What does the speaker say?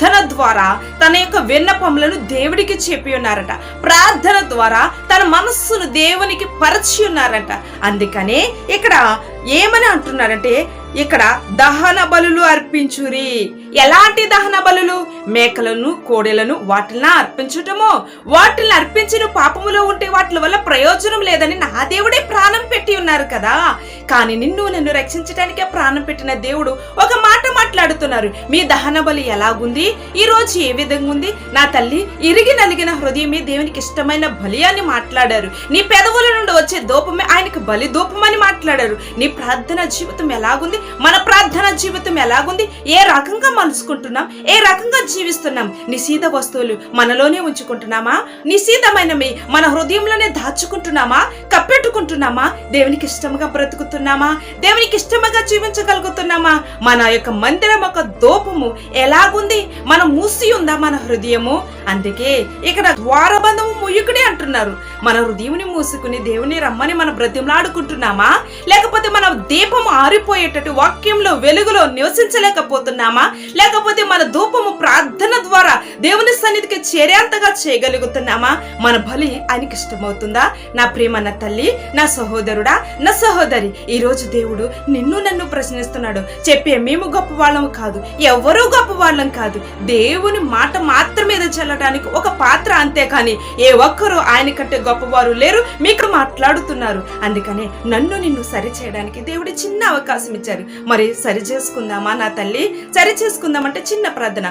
ప్రార్థన ద్వారా తన యొక్క విన్నపములను దేవుడికి చెప్పి ఉన్నారట. ప్రార్థన ద్వారా తన మనస్సును దేవునికి పరిచి ఉన్నారట. అందుకనే ఇక్కడ ఏమని అంటున్నారంటే, ఇక్కడ దహన బలులు అర్పించురి. ఎలాంటి దహన బలులు? మేకలను, కోడెలను వాటిని అర్పించటము. వాటిని అర్పించిన పాపములో ఉంటే వాటి వల్ల ప్రయోజనం లేదని నా దేవుడే ప్రాణం పెట్టి ఉన్నారు కదా. కానీ నన్ను రక్షించడానికే ప్రాణం పెట్టిన దేవుడు ఒక మాట మాట్లాడుతున్నారు. మీ దహన బలి ఎలాగుంది, ఈ రోజు ఏ విధంగా ఉంది? నా తల్లి, ఇరిగి నలిగిన హృదయమే దేవునికి ఇష్టమైన బలి అని మాట్లాడారు. నీ పెదవుల నుండి వచ్చే దూపమే ఆయనకు బలి దూపమని మాట్లాడారు. నీ ప్రార్థన జీవితం ఎలాగుంది? మన ప్రార్థన జీవితం ఎలాగుంది? ఏ రకంగా మలుచుకుంటున్నాం? ఏ రకంగా జీవిస్తున్నాం? నిషిద్ధ వస్తువులు మనలోనే ఉంచుకుంటున్నామా? నిషిద్ధమైనవి మన హృదయంలోనే దాచుకుంటున్నామా? కప్పెట్టుకుంటున్నామా? దేవునికి ఇష్టంగా బ్రతుకుతున్నామా? దేవునికి ఇష్టంగా జీవించగలుగుతున్నామా? మన యొక్క మందిరం యొక్క దూపము ఎలాగుంది? మనం మూసి ఉందా మన హృదయము? అందుకే ఇక్కడ ద్వారబంధము ముయ్యుకుడే అంటున్నారు. మన హృదయంని మూసుకుని దేవుని రమ్మని మనం బ్రతిమలాడుకుంటున్నామా? లేకపోతే మన దీపము ఆరిపోయేటట్టు వాక్యంలో వెలుగులో నివసించలేకపోతున్నామా? లేకపోతే మన ధూపము ప్రార్థన ద్వారా దేవుని సన్నిధికి చేరేంతగా చేయగలుగుతున్నామా? మన బలి ఆయనకి ఇష్టమవుతుందా? నా ప్రియమైన తల్లి, నా సహోదరుడా, నా సహోదరి, ఈ రోజు దేవుడు నన్ను ప్రశ్నిస్తున్నాడు. చెప్పే మేము గొప్ప వాళ్ళం కాదు, ఎవరూ గొప్ప వాళ్ళం కాదు. దేవుని మాట మాత్రమే చల్లడానికి ఒక పాత్ర, అంతేకాని ఏ ఒక్కరూ ఆయన కంటే గొప్పవారు లేరు. మీకు మాట్లాడుతున్నారు. అందుకనే నిన్ను సరి చేయడానికి దేవుడు చిన్న అవకాశం ఇచ్చారు. మరి సరి చేసుకుందామా నా తల్లి? సరి చేసుకుందామంటే చిన్న ప్రార్థన.